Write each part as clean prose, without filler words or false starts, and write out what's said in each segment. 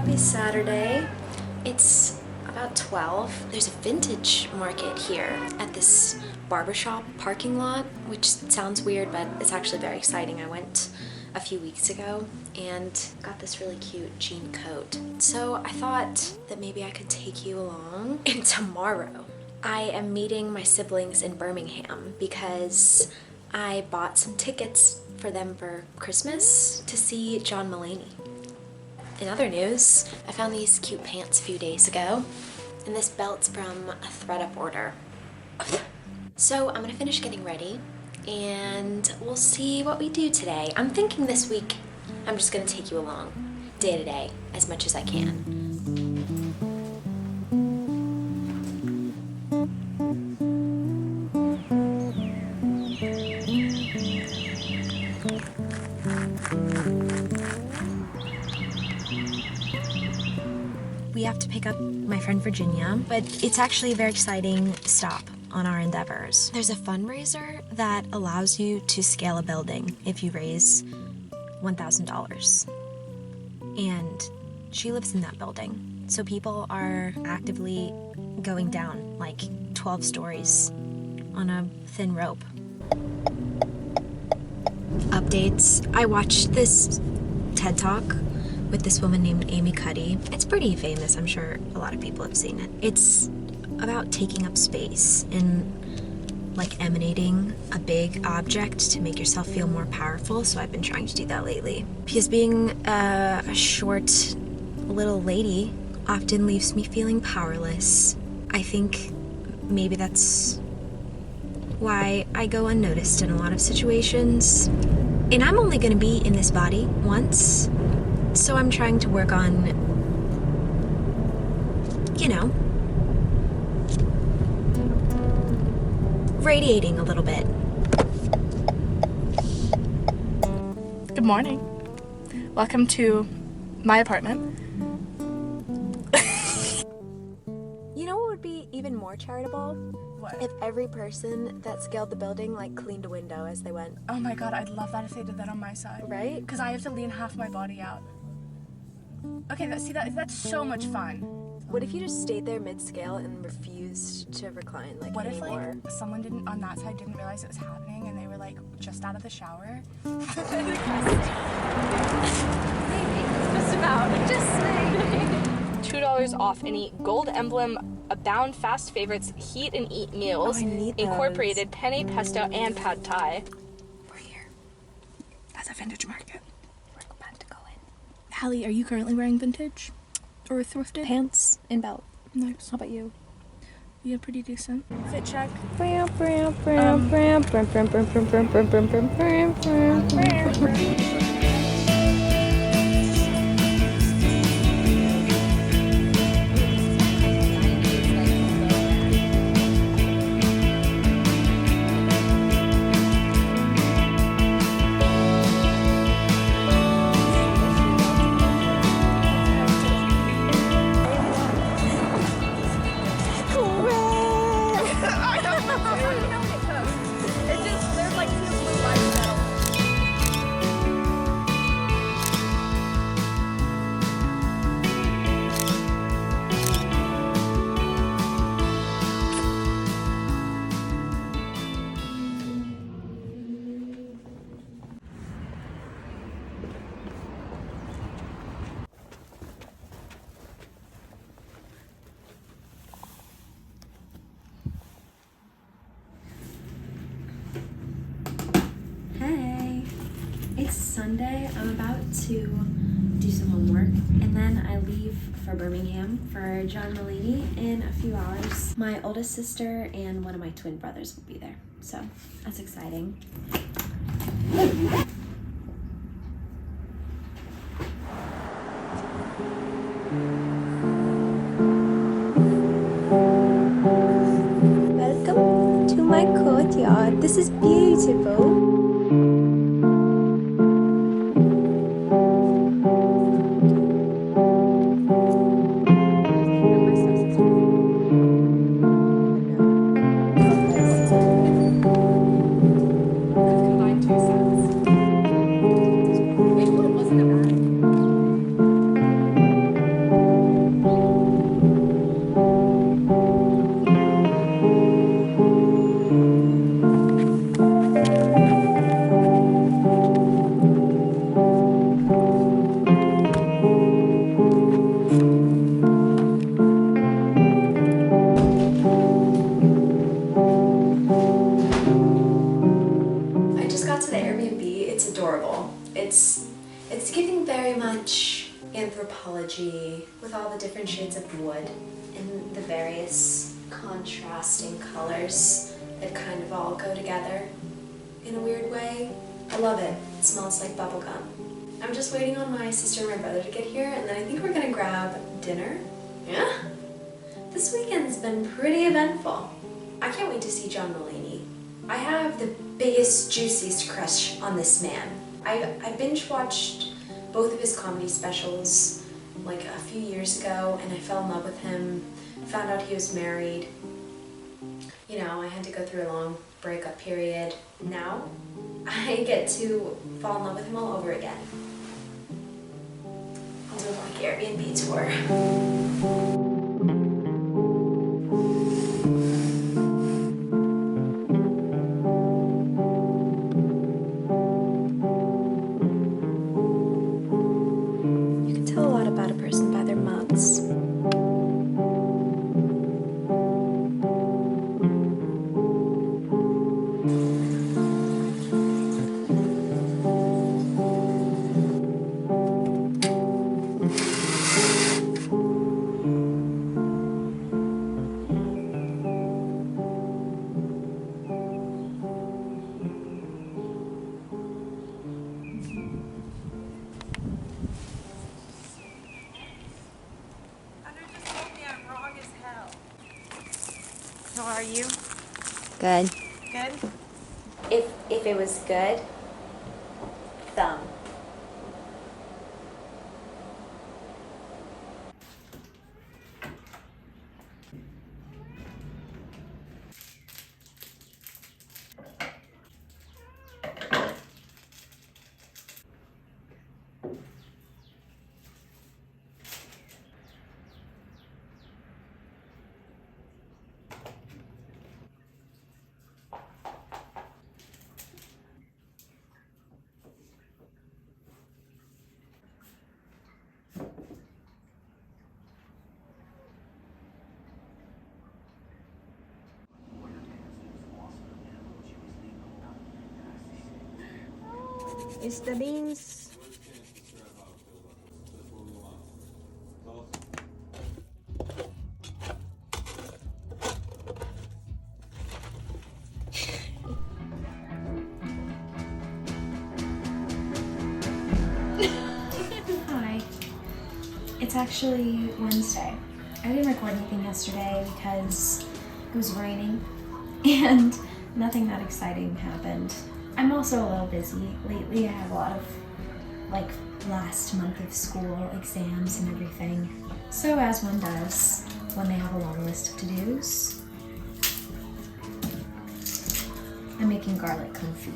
Happy Saturday. It's about 12. There's a vintage market here at this barbershop parking lot, which sounds weird, but it's actually very exciting. I went a few weeks ago and got this really cute jean coat. So I thought that maybe I could take you along. And tomorrow, I am meeting my siblings in Birmingham because I bought some tickets for them for Christmas to see John Mulaney. In other news, I found these cute pants a few days ago, and this belt's from a thredUP order. So I'm gonna finish getting ready, and we'll see what we do today. I'm thinking this week I'm just gonna take you along, day to day, as much as I can. We have to pick up my friend Virginia, but it's actually a very exciting stop on our endeavors. There's a fundraiser that allows you to scale a building if you raise $1,000. And she lives in that building. So people are actively going down like 12 stories on a thin rope. Updates. I watched this TED Talk with this woman named Amy Cuddy. It's pretty famous, I'm sure a lot of people have seen it. It's about taking up space and like emanating a big object to make yourself feel more powerful, so I've been trying to do that lately. Because being a short little lady often leaves me feeling powerless. I think maybe that's why I go unnoticed in a lot of situations. And I'm only gonna be in this body once, so I'm trying to work on, you know, radiating a little bit. Good morning. Welcome to my apartment. You know what would be even more charitable? What? If every person that scaled the building like cleaned a window as they went. Oh my god, I'd love that if they did that on my side. Right? Because I have to lean half my body out. Okay, that's so much fun. What if you just stayed there mid-scale and refused to recline like What anymore? if like someone on that side didn't realize it was happening and they were like just out of the shower? Just saying. $2 off any gold emblem Abound Fast Favorites Heat and Eat meals. Oh, I need those. Incorporated penne, pesto, and pad thai. We're here. That's a vintage market. We're about to go in. Hallie, are you currently wearing vintage? Or thrifted? Pants and belt. Nice. How about you? Yeah, pretty decent. Fit check. Hey, it's Sunday. I'm about to do some homework and then I leave for Birmingham for John Mulaney in a few hours. My oldest sister and one of my twin brothers will be there, so that's exciting. Welcome to my courtyard. This is beautiful. adorable. It's giving very much anthropology with all the different shades of wood and the various contrasting colors that kind of all go together in a weird way. I love it. It smells like bubblegum. I'm just waiting on my sister and my brother to get here, and then I think we're gonna grab dinner. Yeah? This weekend's been pretty eventful. I can't wait to see John Mulaney. I have the biggest, juiciest crush on this man. I binge watched both of his comedy specials like a few years ago, and I fell in love with him, found out he was married. You know, I had to go through a long breakup period. Now, I get to fall in love with him all over again. I'll do a quick Airbnb tour. How are you? Good. Good? If it was good, thumb. It's the beans. Hi. It's actually Wednesday. I didn't record anything yesterday because it was raining and nothing that exciting happened. I'm also a little busy. Lately I have a lot of last month of school exams and everything. So as one does when they have a long list of to-dos, I'm making garlic confit.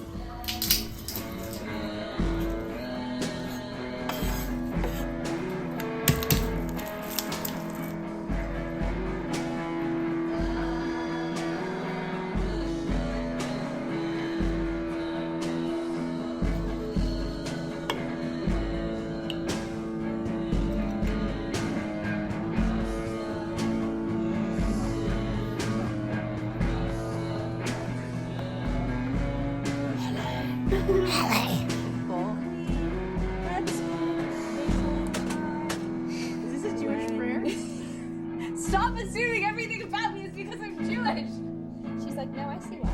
Is this a Jewish prayer? Stop assuming everything about me is because I'm Jewish. She's like, no, I see why.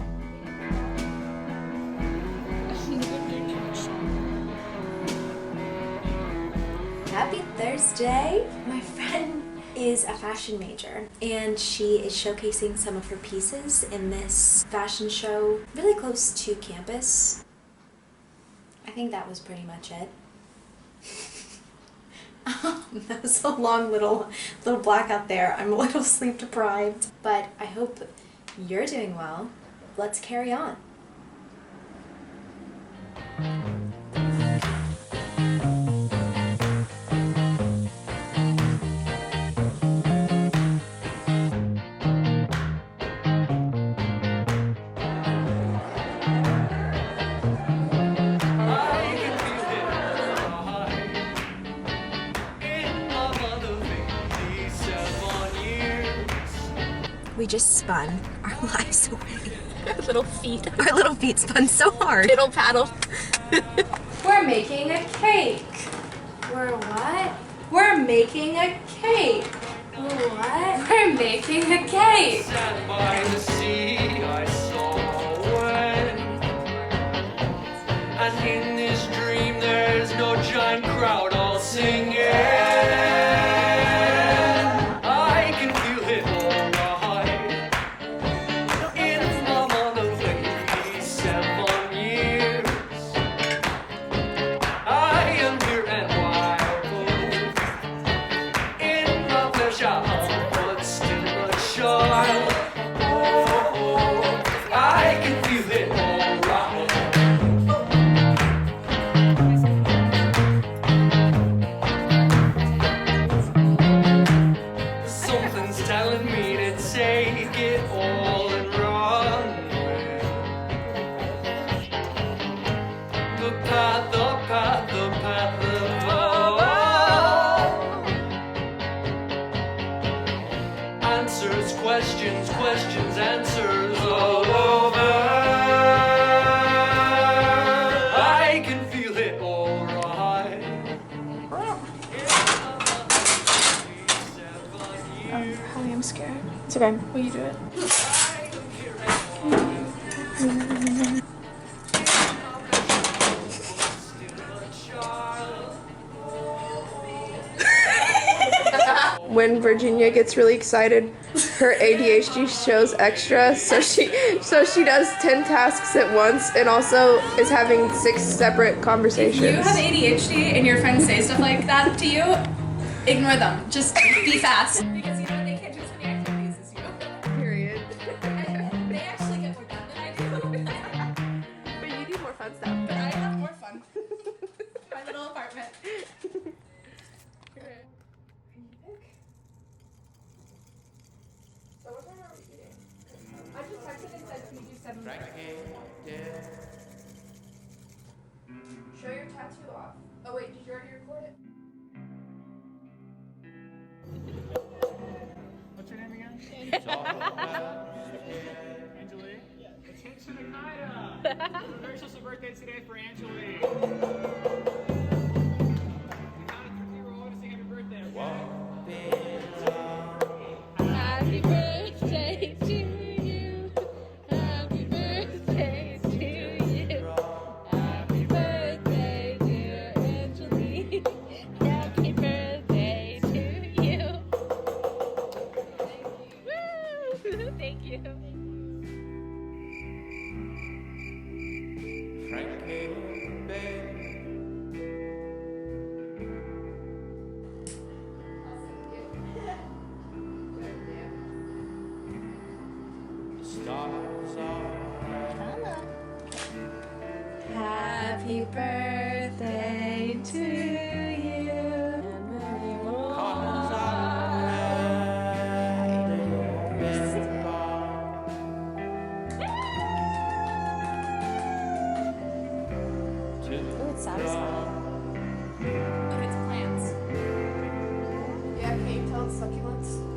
Happy Thursday! My friend is a fashion major and she is showcasing some of her pieces in this fashion show really close to campus. I think that was pretty much it. That was a long little blackout there. I'm a little sleep deprived, but I hope you're doing well. Let's carry on. We just spun our lives away. Our little feet. Our little feet spun so hard. Piddle paddle. We're making a cake. We're what? We're making a cake. We're what? We're making a cake. Sat by the sea, I saw a wedding. And in this dream, there's no giant crowd all singing. I can feel it alright. In my mother's 87 years. I am here and wild. In my pleasure, but still a child. Oh, I can feel it alright. Something's telling me to take it all and run with the path, the path, the path of all. Answers, questions, questions, answers all over. I can feel it alright. Honey, I'm scared. It's okay. Will you do it? When Virginia gets really excited, her ADHD shows extra, so she does 10 tasks at once and also is having 6 separate conversations. If you have ADHD and your friends say stuff like that to you, ignore them. Just be fast. Because you know they can't do as many activities as you. Period. They actually get more done than I do. But you do more fun stuff. But I have more fun. My little apartment. So what time are we eating? I just texted and said, can you do 7:30? Show your tattoo off. Oh wait, did you already record it? What's your name again? Angeli? Attention Akida! A very special birthday today for Angeli. We count it through 0, we're going to sing happy birthday, okay? Happy birthday to you. Happy birthday to you. Happy birthday, dear Angelique. Happy birthday to you. Woo! Thank you. Frankie, babe. The stars are Happy birthday to you. cause I'm Ooh, it's satisfying. Look, it's plants. Yeah, can you tell it's succulents?